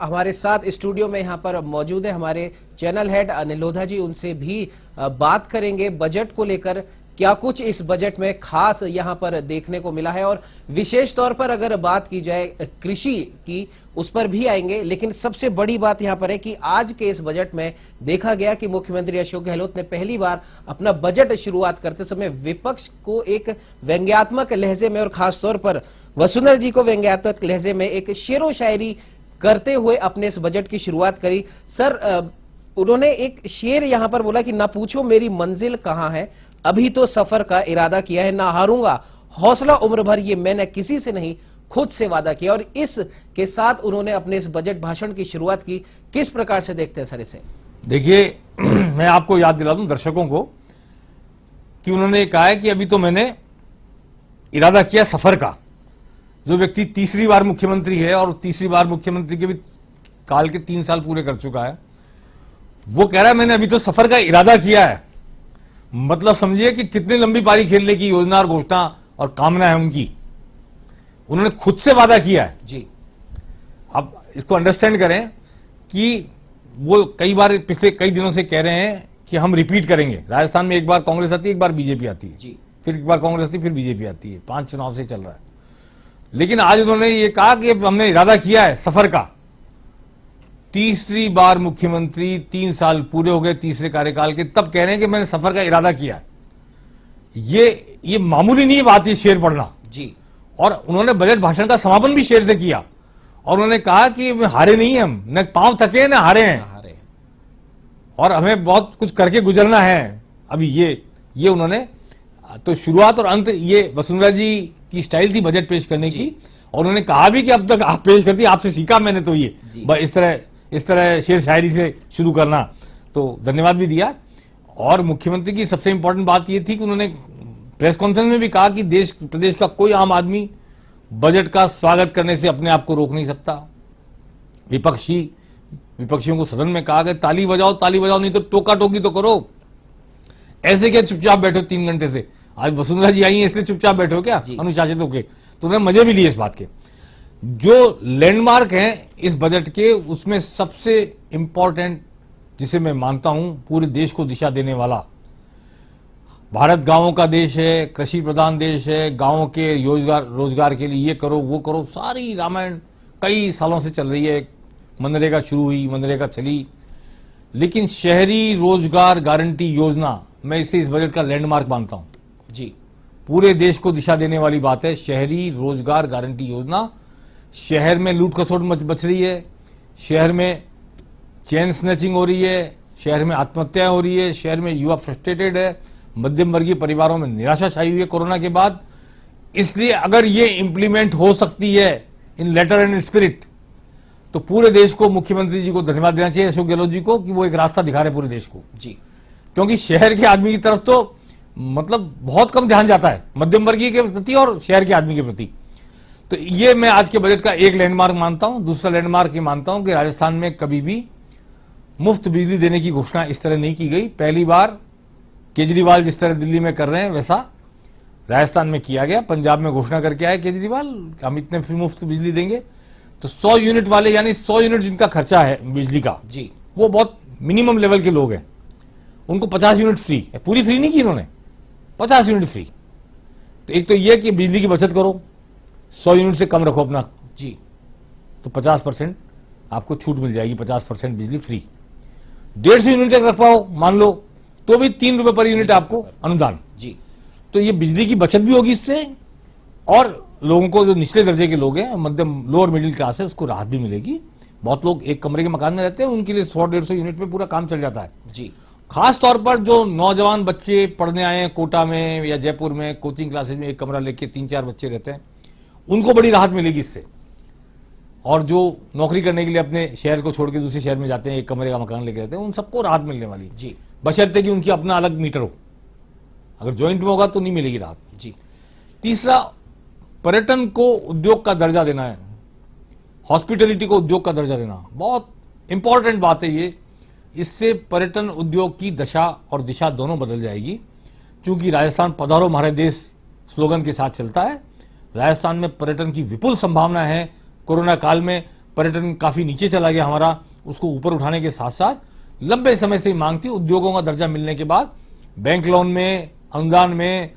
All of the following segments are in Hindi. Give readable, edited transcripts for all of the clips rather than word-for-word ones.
हमारे साथ स्टूडियो में यहाँ पर मौजूद है हमारे चैनल हेड अनिल लोधा जी। उनसे भी बात करेंगे बजट को लेकर, क्या कुछ इस बजट में खास यहाँ पर देखने को मिला है, और विशेष तौर पर अगर बात की जाए कृषि की उस पर भी आएंगे। लेकिन सबसे बड़ी बात यहाँ पर है कि आज के इस बजट में देखा गया कि मुख्यमंत्री अशोक गहलोत ने पहली बार अपना बजट शुरुआत करते समय विपक्ष को एक व्यंग्यात्मक लहजे में और खासतौर पर वसुंधरा जी को व्यंग्यात्मक लहजे में एक शेरो शायरी करते हुए अपने इस बजट की शुरुआत करी। सर, उन्होंने एक शेर यहां पर बोला कि ना पूछो मेरी मंजिल कहां है, अभी तो सफर का इरादा किया है, ना हारूंगा हौसला उम्र भर, ये मैंने किसी से नहीं खुद से वादा किया। और इस के साथ उन्होंने अपने इस बजट भाषण की शुरुआत की। किस प्रकार से देखते हैं सर इसे? देखिए, मैं आपको याद दिला दूं दर्शकों को कि उन्होंने कहा है कि अभी तो मैंने इरादा किया सफर का। जो व्यक्ति तीसरी बार मुख्यमंत्री है और तीसरी बार मुख्यमंत्री के भी काल के 3 साल पूरे कर चुका है, वो कह रहा है मैंने अभी तो सफर का इरादा किया है। मतलब समझिए कि कितनी लंबी पारी खेलने की योजना और घोषणा और कामना है उनकी। उन्होंने खुद से वादा किया है जी। आप इसको अंडरस्टैंड करें कि वो कई बार पिछले कई दिनों से कह रहे हैं कि हम रिपीट करेंगे। राजस्थान में एक बार कांग्रेस आती है, एक बार बीजेपी आती है जी। फिर एक बार कांग्रेस आती है, फिर बीजेपी आती है। 5 चुनाव से चल रहा है। लेकिन आज उन्होंने ये कहा कि हमने इरादा किया है सफर का। तीसरी बार मुख्यमंत्री, 3 साल पूरे हो गए तीसरे कार्यकाल के, तब कह रहे हैं कि मैंने सफर का इरादा किया है। ये मामूली नहीं बात, ये शेर पढ़ना जी। और उन्होंने बजट भाषण का समापन भी शेर से किया और उन्होंने कहा कि हारे नहीं हम, न पांव थके न हारे हैं, और हमें बहुत कुछ करके गुजरना है। अभी ये उन्होंने तो शुरुआत और अंत ये वसुंधरा जी की स्टाइल थी बजट पेश करने की। और उन्होंने कहा भी कि अब तक आप पेश करती, आपसे सीखा मैंने तो ये इस तरह शेर शायरी से शुरू करना। तो धन्यवाद भी दिया। और मुख्यमंत्री की सबसे इंपॉर्टेंट बात ये थी कि उन्होंने प्रेस कॉन्फ्रेंस में भी कहा कि प्रदेश का कोई आम आदमी बजट का स्वागत करने से अपने आप को रोक नहीं सकता। विपक्षियों को सदन में कहा कि ताली बजाओ नहीं तो टोका टोकी तो करो। ऐसे क्या चुपचाप बैठो 3 घंटे से? आज वसुंधरा जी आई हैं इसलिए चुपचाप बैठो क्या अनुशासित होके? तो उन्होंने मजे भी लिए इस बात के। जो लैंडमार्क हैं इस बजट के, उसमें सबसे इंपॉर्टेंट जिसे मैं मानता हूं पूरे देश को दिशा देने वाला, भारत गांवों का देश है, कृषि प्रधान देश है, गांवों के रोजगार के लिए ये करो वो करो, सारी रामायण कई सालों से चल रही है। मनरेगा शुरू हुई, मनरेगा चली, लेकिन शहरी रोजगार गारंटी योजना, मैं इसे इस बजट का लैंडमार्क मानता हूं जी। पूरे देश को दिशा देने वाली बात है शहरी रोजगार गारंटी योजना। शहर में लूट खसोट मच रही है, शहर में चेन स्नैचिंग हो रही है, शहर में आत्महत्याएं हो रही है, शहर में युवा फ्रस्ट्रेटेड है, मध्यम वर्गीय परिवारों में निराशा छाई हुई है कोरोना के बाद। इसलिए अगर ये इंप्लीमेंट हो सकती है इन लेटर एंड स्पिरिट, तो पूरे देश को, मुख्यमंत्री जी को धन्यवाद देना चाहिए, अशोक गहलोत जी को, कि वो एक रास्ता दिखा रहे पूरे देश को जी। क्योंकि शहर के आदमी की तरफ तो मतलब बहुत कम ध्यान जाता है, मध्यम वर्गीय के प्रति और शहर के आदमी के प्रति। तो ये मैं आज के बजट का एक लैंडमार्क मानता हूं। दूसरा लैंडमार्क ये मानता हूं कि राजस्थान में कभी भी मुफ्त बिजली देने की घोषणा इस तरह नहीं की गई। पहली बार केजरीवाल जिस तरह दिल्ली में कर रहे हैं वैसा राजस्थान में किया गया। पंजाब में घोषणा करके आए केजरीवाल, हम इतने फ्री मुफ्त बिजली देंगे। तो 100 यूनिट वाले, यानी 100 यूनिट जिनका खर्चा है बिजली का जी, वो बहुत मिनिमम लेवल के लोग हैं, उनको 50 यूनिट फ्री, पूरी फ्री नहीं की इन्होंने, 50 यूनिट फ्री। तो एक तो यह कि बिजली की बचत करो, 100 यूनिट से कम रखो अपना जी, तो 50% आपको छूट मिल जाएगी, 50% बिजली फ्री। 150 यूनिट तक रख पाओ मान लो तो भी 3 रुपए पर यूनिट आपको अनुदान जी। तो ये बिजली की बचत भी होगी इससे, और लोगों को जो निचले दर्जे के लोग हैं, मध्यम लोअर मिडिल क्लास है, उसको राहत भी मिलेगी। बहुत लोग एक कमरे के मकान में रहते हैं, उनके लिए 100-150 यूनिट में पूरा काम चल जाता है जी। खास तौर पर जो नौजवान बच्चे पढ़ने आए हैं कोटा में या जयपुर में, कोचिंग क्लासेज में एक कमरा लेके 3-4 बच्चे रहते हैं, उनको बड़ी राहत मिलेगी इससे। और जो नौकरी करने के लिए अपने शहर को छोड़ के दूसरे शहर में जाते हैं, एक कमरे का मकान लेके रहते हैं, उन सबको राहत मिलने वाली जी, बशर्ते कि उनकी अपना अलग मीटर हो। अगर ज्वाइंट में होगा तो नहीं मिलेगी राहत जी। तीसरा, पर्यटन को उद्योग का दर्जा देना है, हॉस्पिटलिटी को उद्योग का दर्जा देना बहुत इंपॉर्टेंट बात है ये। इससे पर्यटन उद्योग की दशा और दिशा दोनों बदल जाएगी, क्योंकि राजस्थान पधारो हमारे देश स्लोगन के साथ चलता है। राजस्थान में पर्यटन की विपुल संभावना है। कोरोना काल में पर्यटन काफी नीचे चला गया हमारा, उसको ऊपर उठाने के साथ साथ लंबे समय से मांग थी उद्योगों का दर्जा मिलने के बाद बैंक लोन में, अनुदान में,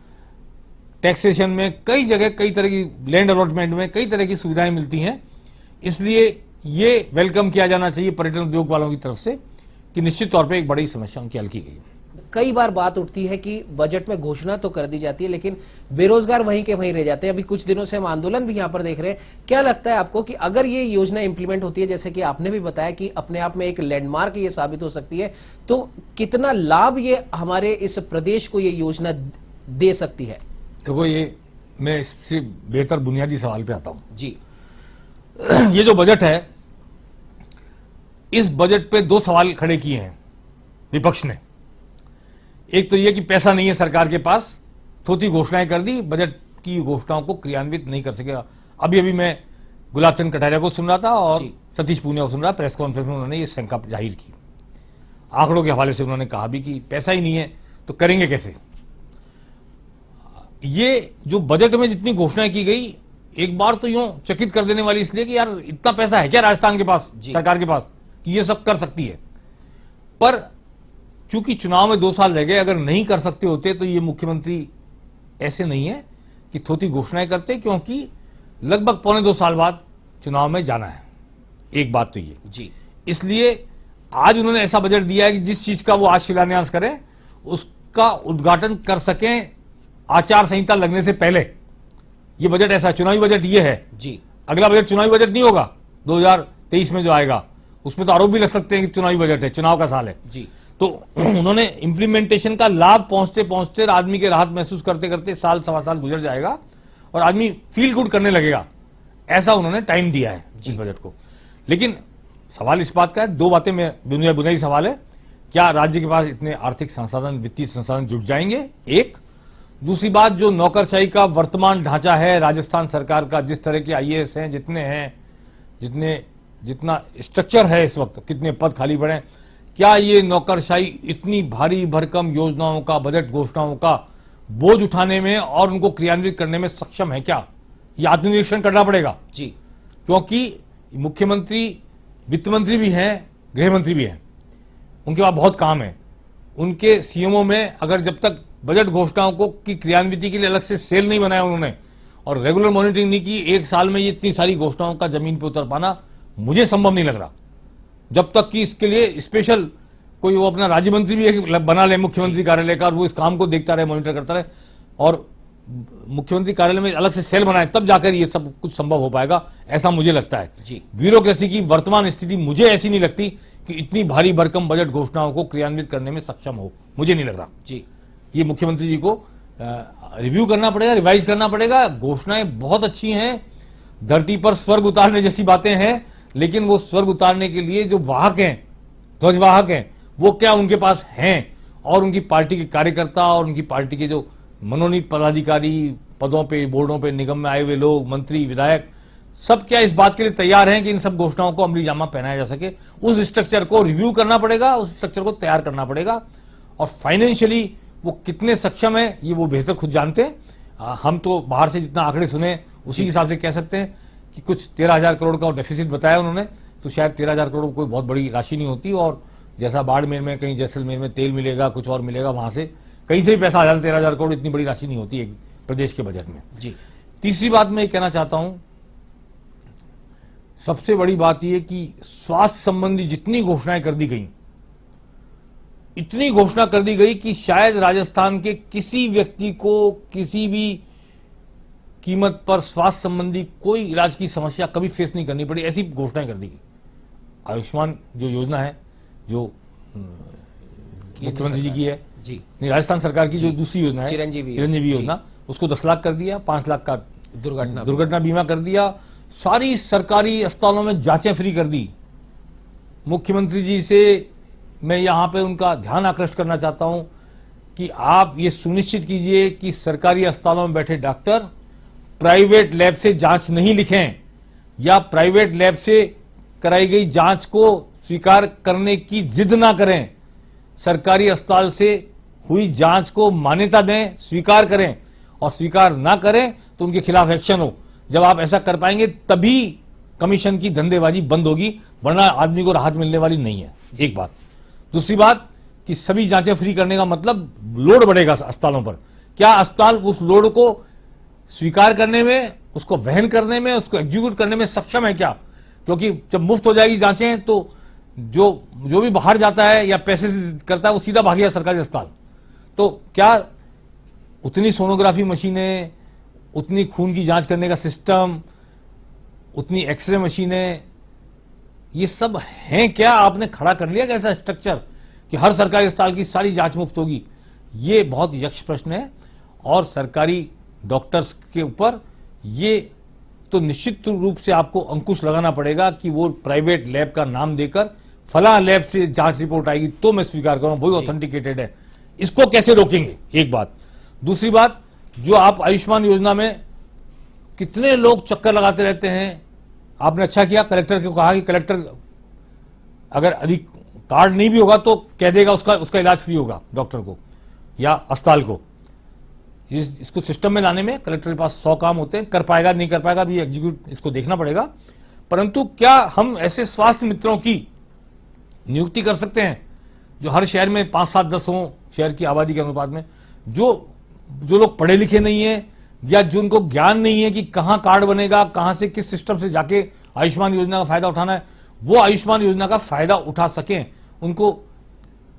टैक्सेशन में, कई जगह कई तरह की लैंड अलॉटमेंट में कई तरह की सुविधाएं मिलती हैं। इसलिए ये वेलकम किया जाना चाहिए पर्यटन उद्योग वालों की तरफ से कि निश्चित तौर पे एक बड़ी समस्या उनकी हल की गई। कई बार बात उठती है कि बजट में घोषणा तो कर दी जाती है लेकिन बेरोजगार वहीं के वहीं रह जाते हैं। अभी कुछ दिनों से हम आंदोलन भी यहां पर देख रहे हैं। क्या लगता है आपको कि अगर ये योजना इंप्लीमेंट होती है, जैसे कि आपने भी बताया कि अपने आप में एक लैंडमार्क ये साबित हो सकती है, तो कितना लाभ ये हमारे इस प्रदेश को ये योजना दे सकती है? देखो, ये मैं इससे बेहतर बुनियादी सवाल पे आता हूं जी। ये जो बजट है, इस बजट पे दो सवाल खड़े किए हैं विपक्ष ने। एक तो ये कि पैसा नहीं है सरकार के पास, थोथी घोषणाएं कर दी, बजट की घोषणाओं को क्रियान्वित नहीं कर सकेगा। अभी अभी मैं गुलाब चंद कटारिया को सुन रहा था और सतीश पूनिया को सुन रहा, प्रेस कॉन्फ्रेंस में उन्होंने ये शंका जाहिर की। आंकड़ों के हवाले से उन्होंने कहा भी कि पैसा ही नहीं है तो करेंगे कैसे। ये जो बजट में जितनी घोषणाएं की गई, एक बार तो यूं चकित कर देने वाली इसलिए कि यार इतना पैसा है क्या राजस्थान के पास, सरकार के पास, कि ये सब कर सकती है। पर चूंकि चुनाव में 2 साल रह गए, अगर नहीं कर सकते होते तो ये मुख्यमंत्री ऐसे नहीं है कि थोथी घोषणाएं करते, क्योंकि लगभग 1.25 साल बाद चुनाव में जाना है। एक बात तो ये जी, ये आज उन्होंने ऐसा बजट दिया है कि जिस चीज का वो आज शिलान्यास करें उसका उद्घाटन कर सकें आचार संहिता लगने से पहले। ये बजट ऐसा चुनावी बजट ये है जी। अगला बजट चुनावी बजट नहीं होगा 2023 में जो आएगा, उसमें तो आरोप भी लग सकते हैं कि चुनावी बजट है, चुनाव का साल है जी। तो उन्होंने इंप्लीमेंटेशन का लाभ पहुंचते पहुंचते आदमी के राहत महसूस करते करते साल सवा साल गुजर जाएगा और आदमी फील गुड करने लगेगा, ऐसा उन्होंने टाइम दिया है इस बजट को। लेकिन सवाल इस बात का है, 2 बातें में बुनियादी सवाल है, क्या राज्य के पास इतने आर्थिक संसाधन, वित्तीय संसाधन जुट जाएंगे, एक। दूसरी बात, जो नौकरशाही का वर्तमान ढांचा है राजस्थान सरकार का, जिस तरह के आईएएस हैं, जितना स्ट्रक्चर है इस वक्त, कितने पद खाली पड़े, क्या ये नौकरशाही इतनी भारी भरकम योजनाओं का, बजट घोषणाओं का बोझ उठाने में और उनको क्रियान्वित करने में सक्षम है क्या? ये आत्मनिरीक्षण करना पड़ेगा जी। क्योंकि मुख्यमंत्री वित्त मंत्री भी हैं, गृह मंत्री भी हैं, उनके पास बहुत काम है। उनके सीएमओ में अगर जब तक बजट घोषणाओं को की क्रियान्विति के लिए अलग से सेल नहीं बनाया उन्होंने और रेगुलर मॉनिटरिंग नहीं की, 1 साल में ये इतनी सारी घोषणाओं का जमीन पर उतर पाना मुझे संभव नहीं लग रहा। जब तक कि इसके लिए स्पेशल कोई वो अपना राज्य मंत्री भी एक बना ले मुख्यमंत्री कार्यालय का और वो इस काम को देखता रहे, मॉनिटर करता रहे और मुख्यमंत्री कार्यालय में अलग से सेल बनाए, तब जाकर ये सब कुछ संभव हो पाएगा, ऐसा मुझे लगता है जी। ब्यूरोक्रेसी की वर्तमान स्थिति मुझे ऐसी नहीं लगती कि इतनी भारी भरकम बजट घोषणाओं को क्रियान्वित करने में सक्षम हो, मुझे नहीं लग रहा जी। ये मुख्यमंत्री जी को रिव्यू करना पड़ेगा, रिवाइज करना पड़ेगा। घोषणाएं बहुत अच्छी हैं, धरती पर स्वर्ग उतारने जैसी बातें हैं, लेकिन वो स्वर्ग उतारने के लिए जो वाहक हैं, ध्वजवाहक हैं, वो क्या उनके पास हैं? और उनकी पार्टी के कार्यकर्ता और उनकी पार्टी के जो मनोनीत पदाधिकारी, पदों पे, बोर्डों पे, निगम में आए हुए लोग, मंत्री, विधायक, सब क्या इस बात के लिए तैयार हैं कि इन सब घोषणाओं को अमली जामा पहनाया जा सके? उस स्ट्रक्चर को रिव्यू करना पड़ेगा, उस स्ट्रक्चर को तैयार करना पड़ेगा और फाइनेंशियली वो कितने सक्षम है ये वो बेहतर खुद जानते हैं। हम तो बाहर से जितना आंकड़े सुने उसी हिसाब से कह सकते हैं कि कुछ 13,000 करोड़ का डेफिसिट बताया उन्होंने, तो शायद 13,000 करोड़ कोई बहुत बड़ी राशि नहीं होती और जैसा बाड़मेर में, कहीं जैसलमेर में तेल मिलेगा, कुछ और मिलेगा, वहां से कहीं से भी पैसा आ जाता, 13,000 करोड़ इतनी बड़ी राशि नहीं होती एक प्रदेश के बजट में जी। तीसरी बात मैं कहना चाहता हूं, सबसे बड़ी बात यह कि स्वास्थ्य संबंधी जितनी घोषणाएं कर दी गई, इतनी घोषणा कर दी गई कि शायद राजस्थान के किसी व्यक्ति को किसी भी कीमत पर स्वास्थ्य संबंधी कोई इलाज की समस्या कभी फेस नहीं करनी पड़ी, ऐसी घोषणाएं कर दी गई। आयुष्मान जो योजना है, जो मुख्यमंत्री जी की है जी, नहीं, राजस्थान सरकार की जो दूसरी योजना है चिरंजीवी योजना, उसको 10 लाख कर दिया, 5 लाख का दुर्घटना बीमा कर दिया, सारी सरकारी अस्पतालों में जांचें फ्री कर दी। मुख्यमंत्री जी से मैं यहां पे उनका ध्यान आकृष्ट करना चाहता हूं कि आप ये सुनिश्चित कीजिए कि सरकारी अस्पतालों में बैठे डॉक्टर प्राइवेट लैब से जांच नहीं लिखें या प्राइवेट लैब से कराई गई जांच को स्वीकार करने की जिद ना करें। सरकारी अस्पताल से हुई जांच को मान्यता दें, स्वीकार करें, और स्वीकार ना करें तो उनके खिलाफ एक्शन हो। जब आप ऐसा कर पाएंगे तभी कमीशन की धंधेबाजी बंद होगी, वरना आदमी को राहत मिलने वाली नहीं है। एक बात। दूसरी बात कि सभी जांचें फ्री करने का मतलब लोड बढ़ेगा अस्पतालों पर। क्या अस्पताल उस लोड को स्वीकार करने में, उसको वहन करने में, उसको एग्जीक्यूट करने में सक्षम है क्या? क्योंकि जब मुफ्त हो जाएगी जांचें तो जो भी बाहर जाता है या पैसे करता है वो सीधा भागेगा सरकारी अस्पताल। तो क्या उतनी सोनोग्राफी मशीनें, उतनी खून की जांच करने का सिस्टम, उतनी एक्सरे मशीनें, ये सब हैं क्या? आपने खड़ा कर लिया कैसा स्ट्रक्चर कि हर सरकारी अस्पताल की सारी जांच मुफ्त होगी? ये बहुत यक्ष प्रश्न है और सरकारी डॉक्टर्स के ऊपर ये तो निश्चित रूप से आपको अंकुश लगाना पड़ेगा कि वो प्राइवेट लैब का नाम देकर फला लैब से जांच रिपोर्ट आएगी तो मैं स्वीकार करूं, वही ऑथेंटिकेटेड है। इसको कैसे रोकेंगे? एक बात। दूसरी बात, जो आप आयुष्मान योजना में कितने लोग चक्कर लगाते रहते हैं, आपने अच्छा किया कलेक्टर को कहा कि कलेक्टर अगर अधिक कार्ड नहीं भी होगा तो कह देगा उसका इलाज फ्री होगा डॉक्टर को या अस्पताल को। इसको सिस्टम में लाने में कलेक्टर के पास 100 काम होते हैं, कर पाएगा नहीं कर पाएगा भी एग्जीक्यूट इसको देखना पड़ेगा। परंतु क्या हम ऐसे स्वास्थ्य मित्रों की नियुक्ति कर सकते हैं जो हर शहर में 5, 7, 10 हों शहर की आबादी के अनुपात में, जो लोग पढ़े लिखे नहीं है या जिनको ज्ञान नहीं है कि कहां कार्ड बनेगा, कहां से किस सिस्टम से जाके आयुष्मान योजना का फायदा उठाना है, वो आयुष्मान योजना का फायदा उठा सकें। उनको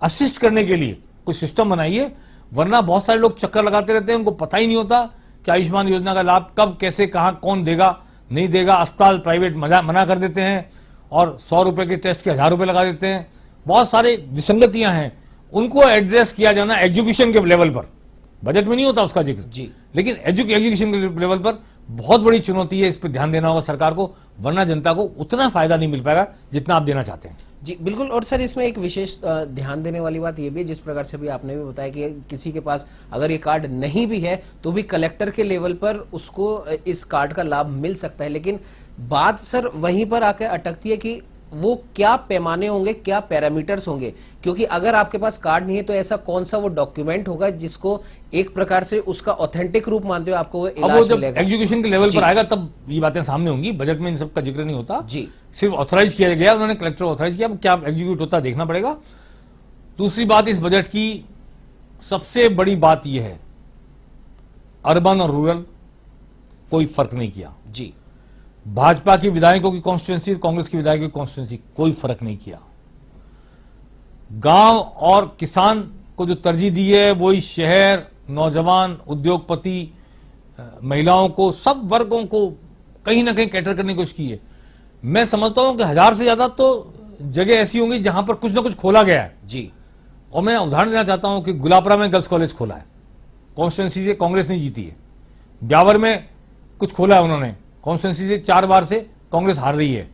असिस्ट करने के लिए कोई सिस्टम बनाइए, वरना बहुत सारे लोग चक्कर लगाते रहते हैं, उनको पता ही नहीं होता कि आयुष्मान योजना का लाभ कब, कैसे, कहां, कौन देगा नहीं देगा। अस्पताल प्राइवेट मना कर देते हैं और 100 रुपए के टेस्ट के 1000 रुपए लगा देते हैं। बहुत सारे विसंगतियां हैं, उनको एड्रेस किया जाना एजुकेशन के लेवल पर। बजट में नहीं होता उसका जिक्र जी, लेकिन एजुकेशन के लेवल पर बहुत बड़ी चुनौती है। इस पर ध्यान देना होगा सरकार को, वरना जनता को उतना फायदा नहीं मिल पाएगा जितना आप देना चाहते हैं। जी बिल्कुल। और सर इसमें एक विशेष ध्यान देने वाली बात यह भी है, जिस प्रकार से भी आपने भी बताया कि किसी के पास अगर ये कार्ड नहीं भी है तो भी कलेक्टर के लेवल पर उसको इस कार्ड का लाभ मिल सकता है। लेकिन बात सर वहीं पर आकर अटकती है कि वो क्या पैमाने होंगे, क्या पैरामीटर्स होंगे, क्योंकि अगर आपके पास कार्ड नहीं है तो ऐसा कौन सा वो डॉक्यूमेंट होगा जिसको एक प्रकार से उसका ऑथेंटिक रूप मानते हो आपको वो इलाज मिलेगा। एजुकेशन के लेवल पर आएगा तब ये बातें सामने होंगी। बजट में इन सब का जिक्र नहीं होता जी, सिर्फ ऑथराइज किया गया, उन्होंने कलेक्टर ऑथराइज किया, क्या एग्जीक्यूट होता देखना पड़ेगा। दूसरी बात, इस बजट की सबसे बड़ी बात यह है, अर्बन और रूरल कोई फर्क नहीं किया जी। भाजपा की विधायकों की कॉन्स्टिट्यूंसी, कांग्रेस की विधायकों की कॉन्स्टिट्यूंसी, कोई फर्क नहीं किया। गांव और किसान को जो तरजीह दी है वही शहर, नौजवान, उद्योगपति, महिलाओं को, सब वर्गों को कहीं ना कहीं कैटर करने की कोशिश की है। मैं समझता हूं कि 1000 से ज्यादा तो जगह ऐसी होंगी जहां पर कुछ ना कुछ खोला गया है जी। और मैं उदाहरण देना चाहता हूं कि गुलापरा में गर्ल्स कॉलेज खोला है, कॉन्स्टिट्यूंसी से कांग्रेस नहीं जीती है। ब्यावर में कुछ खोला है उन्होंने, कॉन्स्टिट्यूंसी से 4 बार से कांग्रेस हार रही है।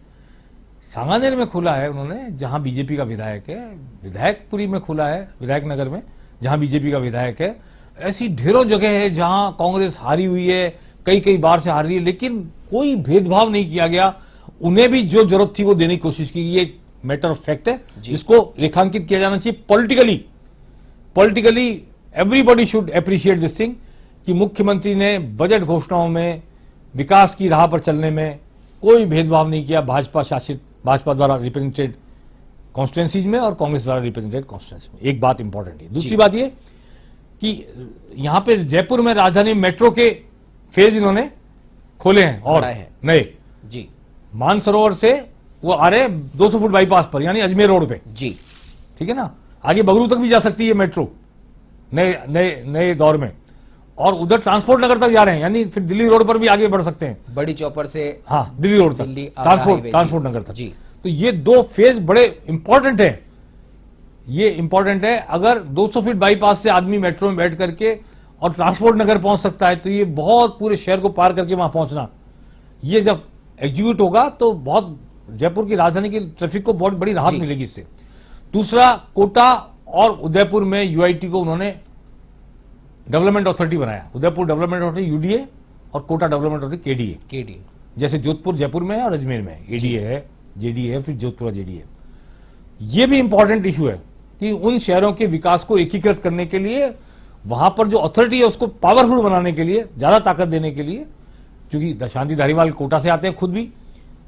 सांगानेर में खुला है उन्होंने, जहां बीजेपी का विधायक है। विधायकपुरी में खुला है, विधायक नगर में, जहां बीजेपी का विधायक है। ऐसी ढेरों जगह है जहां कांग्रेस हारी हुई है, कई बार से हार रही है, लेकिन कोई भेदभाव नहीं किया गया। उन्हें भी जो जरूरत थी वो देने की कोशिश की। ये मैटर ऑफ फैक्ट है जिसको रेखांकित किया जाना चाहिए। Politically everybody should appreciate this thing कि मुख्यमंत्री ने बजट घोषणाओं में विकास की राह पर चलने में कोई भेदभाव नहीं किया भाजपा शासित, भाजपा द्वारा रिप्रेजेंटेड कॉन्स्टिट्यूंसीज में और कांग्रेस द्वारा रिप्रेजेंटेड कॉन्स्टिट्यूंसी में। एक बात इंपॉर्टेंट है। दूसरी बात ये कि यहां पे जयपुर में राजधानी मेट्रो के फेज इन्होंने खोले हैं और नए जी। मानसरोवर से वो आ रहे 200 फुट बाईपास पर, यानी अजमेर रोड पे जी, ठीक है ना। आगे बगरू तक भी जा सकती है मेट्रो नए दौर में, और उधर ट्रांसपोर्ट नगर तक जा रहे हैं, यानी फिर दिल्ली रोड पर भी आगे बढ़ सकते हैं, बड़ी चौपर से हाँ दिल्ली रोड तक, ट्रांसपोर्ट नगर तक जी। तो ये 2 फेज बड़े इंपॉर्टेंट है। ये इंपॉर्टेंट है। अगर 200 फीट बाईपास से आदमी मेट्रो में बैठ करके और ट्रांसपोर्ट नगर पहुंच सकता है तो ये बहुत पूरे शहर को पार करके वहां पहुंचना, ये जब एग्जीक्यूट होगा तो बहुत जयपुर की राजधानी की ट्रैफिक को बहुत बड़ी राहत मिलेगी इससे। दूसरा, कोटा और उदयपुर में यूआईटी को उन्होंने डेवलपमेंट अथॉरिटी बनाया। उदयपुर डेवलपमेंट अथॉरिटी यूडीए और कोटा डेवलपमेंट अथॉरिटी केडीए। जैसे जोधपुर जयपुर में है और अजमेर में एडीए है, जेडीए है, फिर जोधपुर और जेडीए। ये भी इंपॉर्टेंट इशू है कि उन शहरों के विकास को एकीकृत करने के लिए वहां पर जो अथॉरिटी है उसको पावरफुल बनाने के लिए, ज्यादा ताकत देने के लिए, क्योंकि शांति धारीवाल कोटा से आते हैं खुद भी,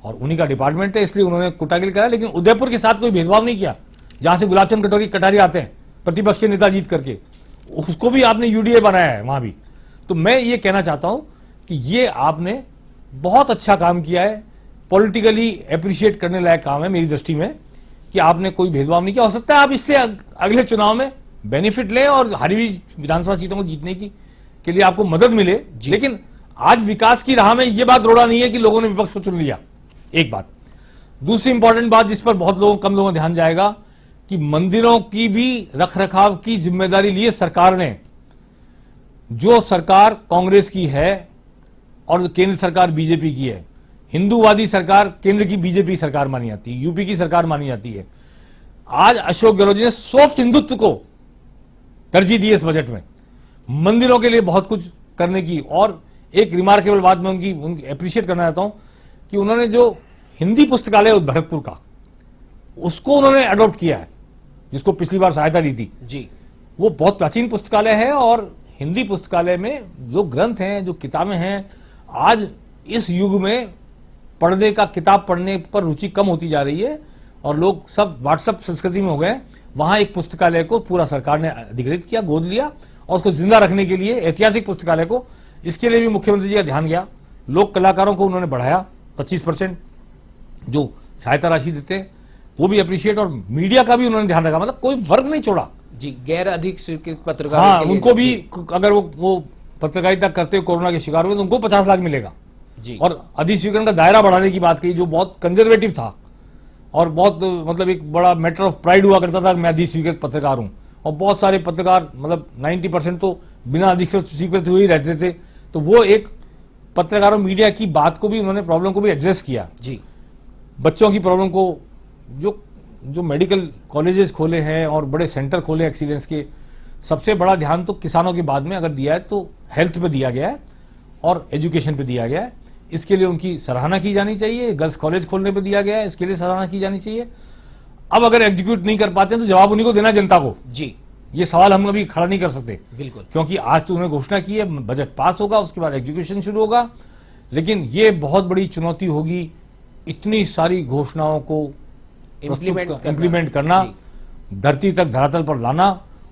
और उन्हीं का डिपार्टमेंट है, इसलिए उन्होंने कोटागिल कराया। लेकिन उदयपुर के साथ कोई भेदभाव नहीं किया, जहां से गुलाबचंद कटारी आते हैं प्रतिपक्ष के नेता जीत करके, उसको भी आपने यूडीए बनाया है वहां भी। तो मैं ये कहना चाहता हूं कि ये आपने बहुत अच्छा काम किया है, पॉलिटिकली अप्रिशिएट करने लायक काम है मेरी दृष्टि में, कि आपने कोई भेदभाव नहीं किया। हो सकता है आप इससे अगले चुनाव में बेनिफिट लें और हारी हुई विधानसभा सीटों को जीतने की के लिए आपको मदद मिले, लेकिन आज विकास की राह में यह बात रोड़ा नहीं है कि लोगों ने विपक्ष को चुन लिया। एक बात। दूसरी इंपॉर्टेंट बात जिस पर बहुत कम लोगों का ध्यान जाएगा कि मंदिरों की भी रखरखाव की जिम्मेदारी ली है सरकार ने। जो सरकार कांग्रेस की है और केंद्र सरकार बीजेपी की है, हिंदूवादी सरकार केंद्र की बीजेपी सरकार मानी जाती है, यूपी की सरकार मानी जाती है। आज अशोक गहलोत जी ने सॉफ्ट हिंदुत्व को तरजीह दी है इस बजट में, मंदिरों के लिए बहुत कुछ करने की। और एक रिमार्केबल बात मैं उनकी अप्रिशिएट करना चाहता हूं कि उन्होंने जो हिंदी पुस्तकालय भरतपुर का, उसको उन्होंने अडॉप्ट किया है, जिसको पिछली बार सहायता दी थी जी। वो बहुत प्राचीन पुस्तकालय है और हिंदी पुस्तकालय में जो ग्रंथ हैं, जो किताबें हैं, आज इस युग में पढ़ने का, किताब पढ़ने पर रुचि कम होती जा रही है और लोग सब व्हाट्सएप संस्कृति में हो गए। वहां एक पुस्तकालय को पूरा सरकार ने अधिग्रहित किया, गोद लिया और उसको जिंदा रखने के लिए, ऐतिहासिक पुस्तकालय को, इसके लिए भी मुख्यमंत्री जी का ध्यान गया। लोक कलाकारों को उन्होंने बढ़ाया 25% जो सहायता राशि देते हैं, वो भी अप्रिशिएट। और मीडिया का भी उन्होंने ध्यान रखा, मतलब कोई वर्ग नहीं छोड़ा जी। गैर अधिक स्वीकृत पत्रकार, हाँ, उनको भी अगर वो पत्रकारिता करते हुए कोरोना के शिकार हुए तो उनको 50 लाख मिलेगा जी। और अधिस्वीकरण का दायरा बढ़ाने की बात कही, जो बहुत कंजर्वेटिव था और बहुत मतलब एक बड़ा मैटर ऑफ प्राइड हुआ करता था मैं अधिस्वीकृत पत्रकार हूं। और बहुत सारे पत्रकार, मतलब 90% तो बिना अधिकृत स्वीकृत हुए ही रहते थे। तो वो एक पत्रकारों, मीडिया की बात को भी उन्होंने, प्रॉब्लम को भी एड्रेस किया जी। बच्चों की प्रॉब्लम को, जो मेडिकल कॉलेजेस खोले हैं और बड़े सेंटर खोले एक्सीलेंस के, सबसे बड़ा ध्यान तो किसानों के बाद में अगर दिया है तो हेल्थ पे दिया गया है और एजुकेशन पे दिया गया है। इसके लिए उनकी सराहना की जानी चाहिए। गर्ल्स कॉलेज खोलने पे दिया गया है, इसके लिए सराहना की जानी चाहिए। अब अगर एग्जीक्यूट नहीं कर पाते तो जवाब उन्हीं को देना, जनता को जी। ये सवाल हम अभी खड़ा नहीं कर सकते, बिल्कुल, क्योंकि आज तो उन्होंने घोषणा की है, बजट पास होगा, उसके बाद एग्जीक्यूशन शुरू होगा। लेकिन ये बहुत बड़ी चुनौती होगी, इतनी सारी घोषणाओं को इम्प्लीमेंट करना, धरती तक, धरातल पर लाना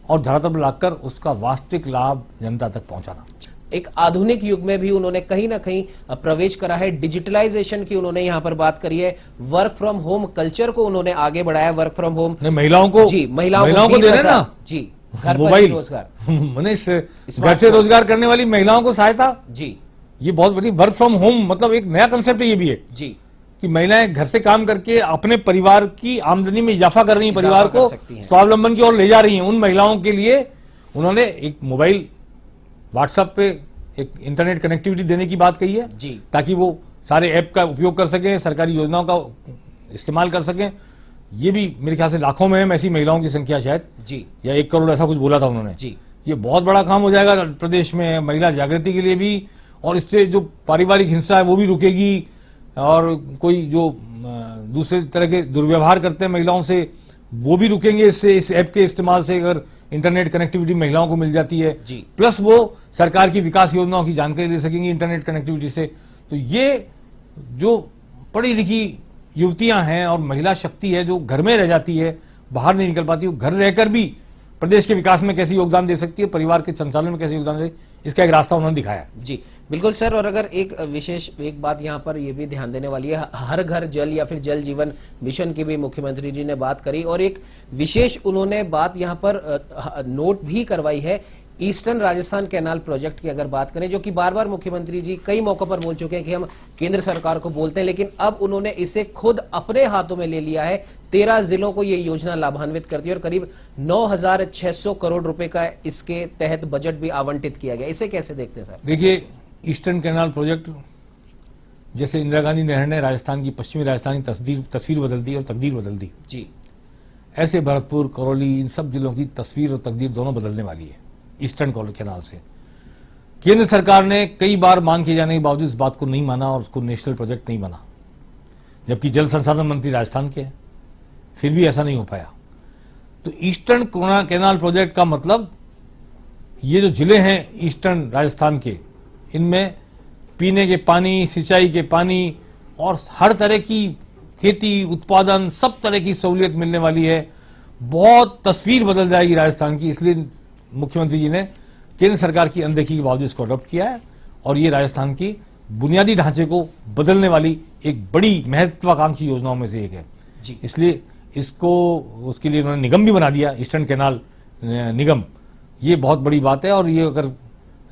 और धरातल पर लाकर उसका वास्तविक लाभ जनता तक पहुंचाना। एक आधुनिक युग में भी उन्होंने कहीं ना कहीं प्रवेश करा है। डिजिटलाइजेशन की उन्होंने यहाँ पर बात करी है, वर्क फ्रॉम होम कल्चर को उन्होंने आगे बढ़ाया। वर्क फ्रॉम होम महिलाओं को, जी, महिलाओं को दे रहे ना जी, घर पर मोबाइल, रोजगार, मैंने घर से रोजगार करने वाली महिलाओं को सहायता जी। ये बहुत बड़ी वर्क फ्रॉम होम, मतलब एक नया कंसेप्ट है ये भी है जी, कि महिलाएं घर से काम करके अपने परिवार की आमदनी में इजाफा कर रही हैं, परिवार को स्वावलंबन की ओर ले जा रही हैं। उन महिलाओं के लिए उन्होंने एक मोबाइल, व्हाट्सएप पे एक इंटरनेट कनेक्टिविटी देने की बात कही है जी, ताकि वो सारे ऐप का उपयोग कर सकें, सरकारी योजनाओं का इस्तेमाल कर सकें। ये भी मेरे ख्याल से लाखों में ऐसी महिलाओं की संख्या शायद जी, या 1 करोड़ ऐसा कुछ बोला था उन्होंने जी। ये बहुत बड़ा काम हो जाएगा प्रदेश में महिला जागृति के लिए भी, और इससे जो पारिवारिक हिंसा है वो भी रुकेगी, और कोई जो दूसरे तरह के दुर्व्यवहार करते हैं महिलाओं से वो भी रुकेंगे इससे, इस ऐप के इस्तेमाल से। अगर इंटरनेट कनेक्टिविटी महिलाओं को मिल जाती है जी, प्लस वो सरकार की विकास योजनाओं की जानकारी ले सकेंगी इंटरनेट कनेक्टिविटी से, तो ये जो पढ़ी लिखी युवतियां हैं और महिला शक्ति है जो घर में रह जाती है, बाहर नहीं निकल पाती, वो घर रहकर भी प्रदेश के विकास में कैसे योगदान दे सकती है, परिवार के संचालन में कैसे योगदान दे, इसका एक रास्ता उन्होंने दिखाया जी। बिल्कुल सर, और अगर एक विशेष एक बात यहाँ पर ये भी ध्यान देने वाली है, हर घर जल या फिर जल जीवन मिशन की भी मुख्यमंत्री जी ने बात करी, और एक विशेष उन्होंने बात यहाँ पर नोट भी करवाई है ईस्टर्न राजस्थान कैनाल प्रोजेक्ट की अगर बात करें, जो कि बार बार मुख्यमंत्री जी कई मौकों पर बोल चुके हैं कि हम केंद्र सरकार को बोलते हैं, लेकिन अब उन्होंने इसे खुद अपने हाथों में ले लिया है। 13 जिलों को ये योजना लाभान्वित करती है और करीब 9,600 करोड़ रुपए का इसके तहत बजट भी आवंटित किया गया। इसे कैसे देखते हैं सर? देखिए, ईस्टर्न कैनाल प्रोजेक्ट जैसे इंदिरा गांधी नहर ने राजस्थान की, पश्चिमी राजस्थान की तस्वीर बदल दी और तकदीर बदल दी जी, ऐसे भरतपुर, करौली, इन सब जिलों की तस्वीर और तकदीर दोनों बदलने वाली है ईस्टर्न कैनाल से। केंद्र सरकार ने कई बार मांग किए जाने के बावजूद इस बात को नहीं माना और उसको नेशनल प्रोजेक्ट नहीं माना, जबकि जल संसाधन मंत्री राजस्थान के हैं, फिर भी ऐसा नहीं हो पाया। तो ईस्टर्न कैनाल प्रोजेक्ट का मतलब ये जो जिले हैं ईस्टर्न राजस्थान के, इनमें पीने के पानी, सिंचाई के पानी और हर तरह की खेती, उत्पादन, सब तरह की सहूलियत मिलने वाली है। बहुत तस्वीर बदल जाएगी राजस्थान की, इसलिए मुख्यमंत्री जी ने केंद्र सरकार की अनदेखी के बावजूद इसको अडॉप्ट किया है और ये राजस्थान की बुनियादी ढांचे को बदलने वाली एक बड़ी महत्वाकांक्षी योजनाओं में से एक है जी। इसलिए इसको, उसके लिए उन्होंने निगम भी बना दिया, ईस्टर्न कैनाल निगम। ये बहुत बड़ी बात है और ये अगर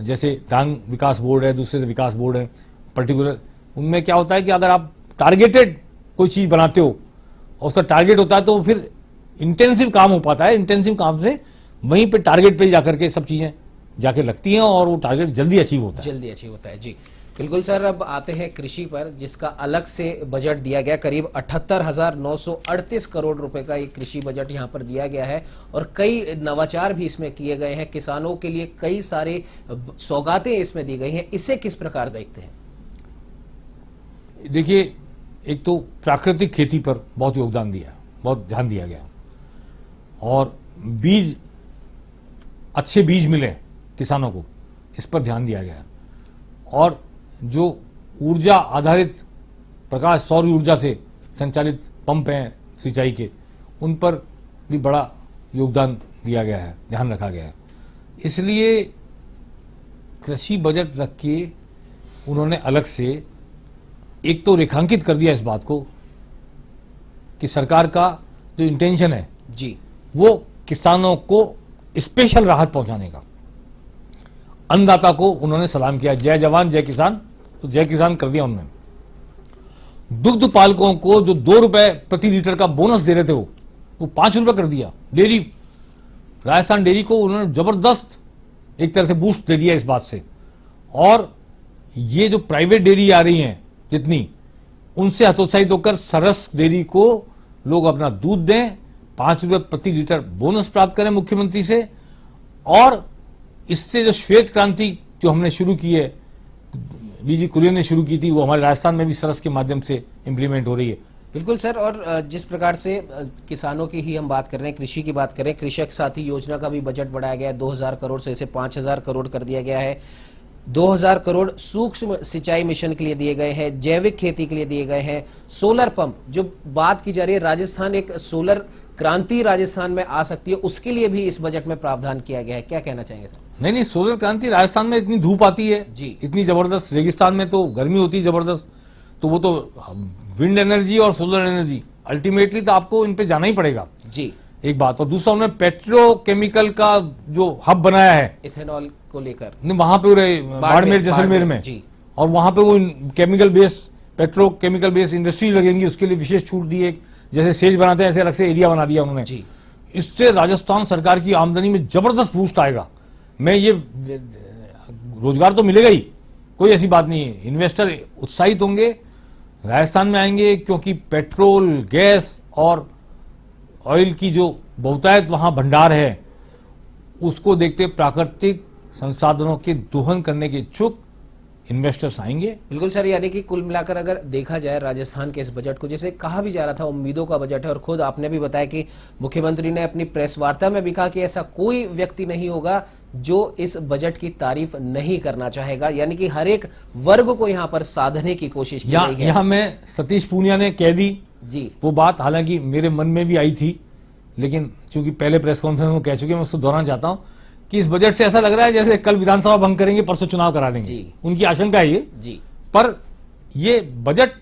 जैसे डांग विकास बोर्ड है, दूसरे विकास बोर्ड है पर्टिकुलर, उनमें क्या होता है कि अगर आप टारगेटेड कोई चीज बनाते हो और उसका टारगेट होता है तो फिर इंटेंसिव काम हो पाता है। इंटेंसिव काम से वहीं पे टारगेट पे जाकर के सब चीजें जाके लगती हैं और वो टारगेट जल्दी अचीव होता है। जल्दी अचीव होता है जी। बिल्कुल सर, अब आते हैं कृषि पर, जिसका अलग से बजट दिया गया। करीब 78,938 करोड़ रुपए का एक कृषि बजट यहां पर दिया गया है और कई नवाचार भी इसमें किए गए हैं। किसानों के लिए कई सारे सौगातें इसमें दी गई हैं। इसे किस प्रकार देखते हैं? देखिए, एक तो प्राकृतिक खेती पर बहुत योगदान दिया, बहुत ध्यान दिया गया और बीज, अच्छे बीज मिले किसानों को, इस पर ध्यान दिया गया और जो ऊर्जा आधारित प्रकाश, सौर ऊर्जा से संचालित पंप हैं सिंचाई के, उन पर भी बड़ा योगदान दिया गया है, ध्यान रखा गया है। इसलिए कृषि बजट रख के उन्होंने अलग से एक तो रेखांकित कर दिया इस बात को कि सरकार का जो इंटेंशन है जी, वो किसानों को स्पेशल राहत पहुंचाने का। अन्नदाता को उन्होंने सलाम किया, जय जवान जय किसान, तो जय किसान कर दिया उन्होंने। दुग्ध पालकों को जो 2 रुपए प्रति लीटर का बोनस दे रहे थे वो 5 रुपए कर दिया। डेयरी, राजस्थान डेयरी को उन्होंने जबरदस्त एक तरह से बूस्ट दे दिया इस बात से। और ये जो प्राइवेट डेयरी आ रही हैं जितनी, उनसे हतोत्साहित होकर सरस डेयरी को लोग अपना दूध दें, 5 रुपए प्रति लीटर बोनस प्राप्त करें मुख्यमंत्री से। और इससे जो श्वेत क्रांति जो हमने शुरू की है, बीजी कुरियन ने शुरू की थी, वो हमारे राजस्थान में भी सरस के माध्यम से इंप्लीमेंट हो रही है। बिल्कुल सर, और जिस प्रकार से किसानों की ही हम बात कर रहे हैं, कृषि की बात करें, कृषक साथी योजना का भी बजट बढ़ाया गया है। 2,000 करोड़ से इसे 5,000 करोड़ कर दिया गया है। 2,000 करोड़ सूक्ष्म सिंचाई मिशन के लिए दिए गए हैं, जैविक खेती के लिए दिए गए हैं, सोलर पंप, जो बात की जा रही है राजस्थान एक सोलर क्रांति राजस्थान में आ सकती है, उसके लिए भी इस बजट में प्रावधान किया गया है। क्या कहना चाहेंगे सर? नहीं, सोलर क्रांति, राजस्थान में इतनी धूप आती है जी, इतनी जबरदस्त, रेगिस्तान में तो गर्मी होती है जबरदस्त, तो वो तो विंड एनर्जी और सोलर एनर्जी अल्टीमेटली तो आपको इन पे जाना ही पड़ेगा जी, एक बात। और दूसरा, उन्होंने पेट्रोकेमिकल का जो हब बनाया है इथेनॉल को लेकर, वहां पे बाड़मेर जैसलमेर में जी, और वहां पे वो chemical based, petrochemical based industry लगेंगी, उसके लिए विशेष छूट दी है। जैसे सेज बनाते हैं ऐसे अलग से एरिया बना दिया उन्होंने जी। इससे राजस्थान सरकार की आमदनी में जबरदस्त बूस्ट आएगा। मैं ये, रोजगार तो मिलेगा ही, कोई ऐसी बात नहीं है, इन्वेस्टर उत्साहित होंगे, राजस्थान में आएंगे, क्योंकि पेट्रोल, गैस और ऑयल की जो बहुतायत वहां भंडार है, उसको देखते प्राकृतिक संसाधनों के दोहन करने के इच्छुक इन्वेस्टर्स आएंगे। बिल्कुल सर, यानी कि कुल मिलाकर अगर देखा जाए राजस्थान के इस बजट को, जैसे कहा भी जा रहा था उम्मीदों का बजट है, और खुद आपने भी बताया कि मुख्यमंत्री ने अपनी प्रेस वार्ता में भी कहा कि ऐसा कोई व्यक्ति नहीं होगा जो इस बजट की तारीफ नहीं करना चाहेगा, यानी कि हर एक वर्ग को यहाँ पर साधने की कोशिश की गई है। यहाँ मैं, सतीश पूनिया ने कह दी जी वो बात, हालांकि मेरे मन में भी आई थी, लेकिन चूंकि पहले प्रेस कॉन्फ्रेंस में कह चुके, मैं उसको दोहराना चाहता हूं कि इस बजट से ऐसा लग रहा है जैसे कल विधानसभा भंग करेंगे, परसों चुनाव करा देंगे, उनकी आशंका है ये जी। पर ये बजट,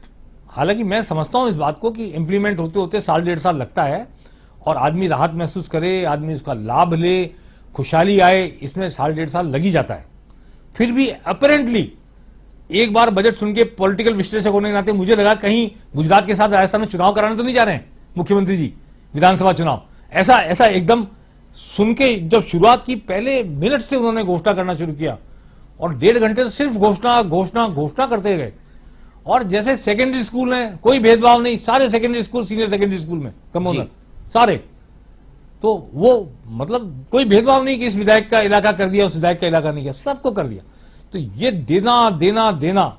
हालांकि मैं समझता हूं इस बात को कि इंप्लीमेंट होते होते 1.5 साल लगता है, और आदमी राहत महसूस करे, आदमी उसका लाभ ले, खुशहाली आए, इसमें 1.5 साल लग ही जाता है। फिर भी अपेरेंटली एक बार बजट सुन के पॉलिटिकल विश्लेषक होने के नाते मुझे लगा कहीं गुजरात के साथ राजस्थान में चुनाव कराने तो नहीं जा रहे हैं मुख्यमंत्री जी, विधानसभा चुनाव। ऐसा एकदम सुन के जब शुरुआत की, पहले मिनट से उन्होंने घोषणा करना शुरू किया और 1.5 घंटे से सिर्फ घोषणा करते गए। और जैसे सेकेंडरी स्कूल है, कोई भेदभाव नहीं, सारे secondary school senior secondary school में कमोनर सारे, तो वो मतलब कोई भेदभाव नहीं कि इस विधायक का इलाका कर दिया, उस विधायक का इलाका नहीं किया, सबको कर दिया। तो ये देना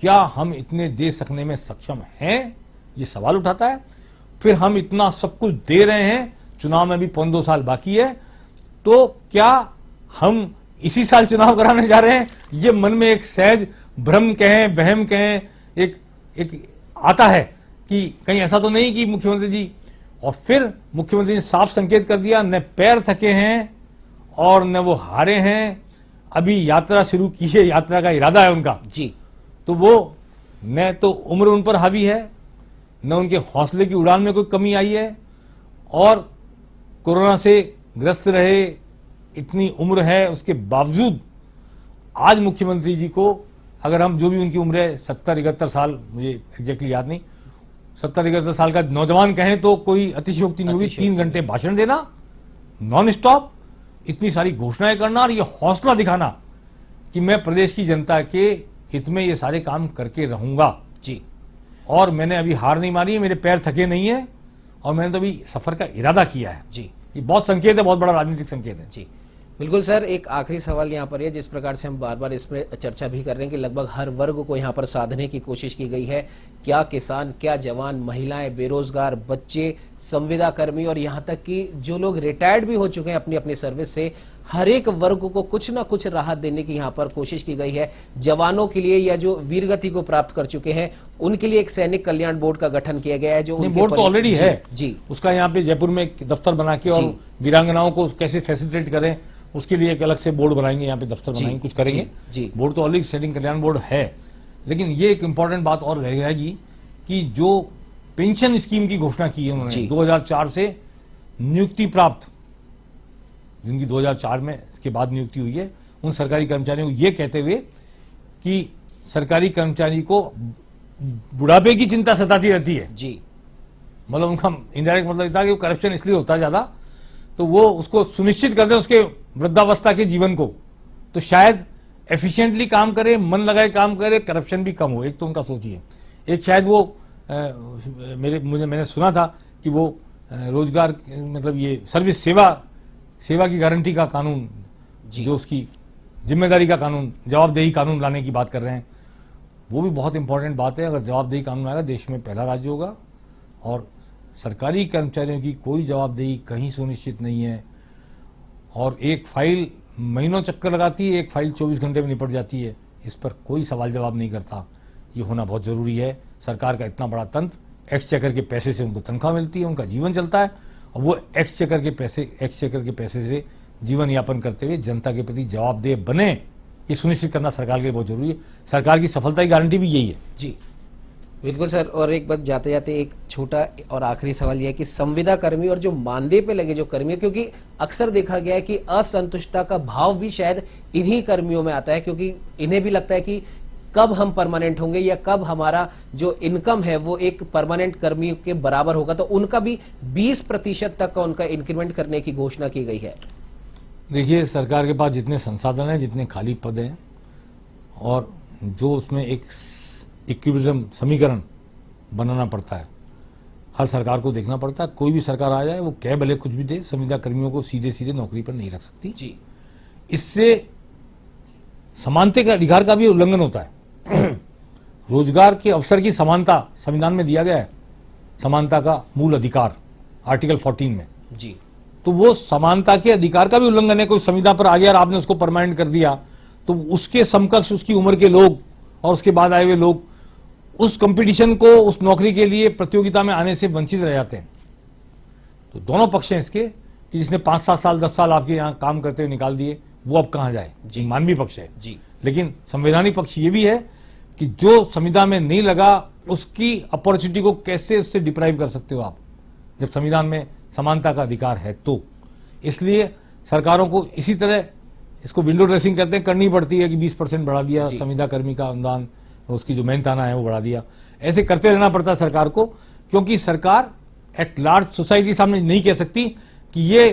क्या हम इतने दे सकने में सक्षम हैं, ये सवाल उठाता है। फिर हम इतना सब कुछ दे रहे हैं, चुनाव में भी 5-2 साल बाकी है, तो क्या हम इसी साल चुनाव कराने जा रहे हैं? ये मन में एक सहज भ्रम कहें, वहम कहें, एक आता है कि कहीं ऐसा तो नहीं कि मुख्यमंत्री जी, और फिर मुख्यमंत्री ने साफ संकेत कर दिया, न पैर थके हैं और न वो हारे हैं, अभी यात्रा शुरू की है, यात्रा का इरादा है उनका जी। तो वो न तो उम्र उन पर हावी है, न उनके हौसले की उड़ान में कोई कमी आई है, और कोरोना से ग्रस्त रहे, इतनी उम्र है, उसके बावजूद आज मुख्यमंत्री जी को, अगर हम जो भी उनकी उम्र है 70-71 साल, मुझे एग्जैक्टली याद नहीं, 70-71 साल का नौजवान कहें तो कोई अतिशयोक्ति नहीं होगी। 3 घंटे भाषण देना नॉन स्टॉप, इतनी सारी घोषणाएं करना और ये हौसला दिखाना कि मैं प्रदेश की जनता के हित में ये सारे काम करके रहूंगा जी। और मैंने अभी हार नहीं मानी है, मेरे पैर थके नहीं है और मैंने तो अभी सफर का इरादा किया है जी। ये बहुत संकेत है, बहुत बड़ा राजनीतिक संकेत है जी बिल्कुल सर। एक आखिरी सवाल यहाँ पर है, जिस प्रकार से हम बार बार इसमें चर्चा भी कर रहे हैं कि लगभग हर वर्ग को यहाँ पर साधने की कोशिश की गई है, क्या किसान, क्या जवान, महिलाएं, बेरोजगार, बच्चे, संविदा कर्मी और यहाँ तक कि जो लोग रिटायर्ड भी हो चुके हैं अपनी अपनी सर्विस से, हर एक वर्ग को कुछ ना कुछ राहत देने की यहाँ पर कोशिश की गई है। जवानों के लिए या जो वीरगति को प्राप्त कर चुके हैं उनके लिए एक सैनिक कल्याण बोर्ड का गठन किया गया है, जो बोर्ड तो ऑलरेडी है जी। उसका यहाँ पे जयपुर में एक दफ्तर बना के और वीरांगनाओं को कैसे फैसिलिटेट करें उसके लिए एक अलग से बोर्ड बनाएंगे, यहाँ पे दफ्तर बनाएंगे, कुछ करेंगे जी। बोर्ड तो ऑलरेडी सैनिक कल्याण बोर्ड है, लेकिन ये एक इंपॉर्टेंट बात और रह जाएगी कि जो पेंशन स्कीम की घोषणा की है उन्होंने 2004 से नियुक्ति प्राप्त, जिनकी 2004 में के बाद नियुक्ति हुई है, उन सरकारी कर्मचारियों को ये कहते हुए कि सरकारी कर्मचारी को बुढ़ापे की चिंता सताती रहती है जी। मतलब उनका इनडायरेक्ट मतलब था कि वो करप्शन इसलिए होता है ज्यादा, तो वो उसको सुनिश्चित कर दे उसके वृद्धावस्था के जीवन को, तो शायद एफिशिएंटली काम करे, मन लगाए काम करे, करप्शन भी कम हो। एक तो उनका सोचिए, एक शायद वो मैंने सुना था कि वो रोजगार मतलब ये सर्विस सेवा की गारंटी का कानून, जो उसकी जिम्मेदारी का कानून, जवाबदेही कानून लाने की बात कर रहे हैं, वो भी बहुत इंपॉर्टेंट बात है। अगर जवाबदेही कानून आएगा देश में पहला राज्य होगा, और सरकारी कर्मचारियों की कोई जवाबदेही कहीं सुनिश्चित नहीं है, और एक फाइल महीनों चक्कर लगाती है, एक फाइल 24 घंटे में निपट जाती है, इस पर कोई सवाल जवाब नहीं करता। ये होना बहुत जरूरी है। सरकार का इतना बड़ा तंत्र, एक्सचेकर के पैसे से उनको तनख्वाह मिलती है, उनका जीवन चलता है, और वो एक्सचेकर के पैसे से जीवन यापन करते हुए जनता के प्रति जवाबदेह बने, ये सुनिश्चित करना सरकार के लिए बहुत जरूरी है। सरकार की सफलता की गारंटी भी यही है जी। बिल्कुल सर। और एक बात जाते जाते एक छोटा और आखिरी सवाल यह है कि संविदा कर्मी और जो मानदेय पे लगे जो कर्मी है, क्योंकि अक्सर देखा गया है कि असंतुष्टता का भाव भी शायद इन्हीं कर्मियों में आता है, क्योंकि इन्हें भी लगता है कि कब हम परमानेंट होंगे या कब हमारा जो इनकम है वो एक परमानेंट कर्मी के बराबर होगा, तो उनका भी 20% तक का उनका इंक्रीमेंट करने की घोषणा की गई है। देखिए, सरकार के पास जितने संसाधन हैं, जितने खाली पद हैं, और जो उसमें एक इक्विलिब्रियम समीकरण बनाना पड़ता है, हर सरकार को देखना पड़ता है। कोई भी सरकार आ जाए, वो कह भले कुछ भी दे, संविदा कर्मियों को सीधे सीधे नौकरी पर नहीं रख सकती जी। इससे समानता के अधिकार का भी उल्लंघन होता है। रोजगार के अवसर की समानता संविधान में दिया गया है, समानता का मूल अधिकार आर्टिकल 14 में जी। तो वो समानता के अधिकार का भी उल्लंघन है। कोई संविदा पर आ गया और आपने उसको परमानेंट कर दिया, तो उसके समकक्ष उसकी उम्र के लोग और उसके बाद आए हुए लोग उस कंपटीशन को, उस नौकरी के लिए प्रतियोगिता में आने से वंचित रह जाते हैं। तो दोनों पक्ष हैं इसके कि जिसने 5-7 साल 10 साल आपके यहाँ काम करते हुए निकाल दिए, वो अब कहाँ जाए जी। मानवीय पक्ष है जी। लेकिन संवैधानिक पक्ष ये भी है कि जो संविदा में नहीं लगा उसकी अपॉर्चुनिटी को कैसे उससे डिप्राइव कर सकते हो आप, जब संविधान में समानता का अधिकार है। तो इसलिए सरकारों को इसी तरह इसको विंडो ड्रेसिंग करते हैं, करनी पड़ती है कि 20% बढ़ा दिया संविदा कर्मी का अनुदान, उसकी जो मेहनताना है वो बढ़ा दिया। ऐसे करते रहना पड़ता है सरकार को, क्योंकि सरकार एट लार्ज सोसाइटी सामने नहीं कह सकती कि ये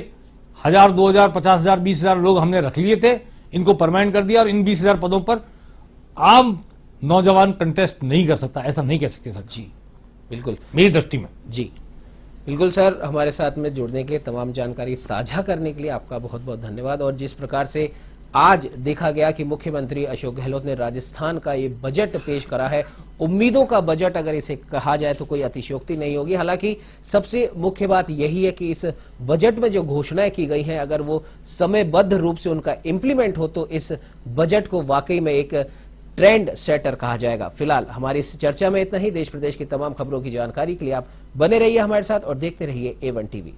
1000, 2000, 50,000, 20,000 लोग हमने रख लिए थे, इनको परमानेंट कर दिया और इन 20,000 पदों पर आम नौजवान कंटेस्ट नहीं कर सकता। ऐसा नहीं कह सकते सर जी। बिल्कुल, मेरी दृष्टि में जी। बिल्कुल सर, हमारे साथ में जुड़ने के लिए, तमाम जानकारी साझा करने के लिए आपका बहुत बहुत धन्यवाद। और जिस प्रकार से आज देखा गया कि मुख्यमंत्री अशोक गहलोत ने राजस्थान का ये बजट पेश करा है, उम्मीदों का बजट अगर इसे कहा जाए तो कोई अतिशयोक्ति नहीं होगी। हालांकि सबसे मुख्य बात यही है कि इस बजट में जो घोषणाएं की गई हैं, अगर वो समयबद्ध रूप से उनका इंप्लीमेंट हो तो इस बजट को वाकई में एक ट्रेंड सेटर कहा जाएगा। फिलहाल हमारी इस चर्चा में इतना ही। देश प्रदेश की तमाम खबरों की जानकारी के लिए आप बने रहिए हमारे साथ और देखते रहिए A1 टीवी।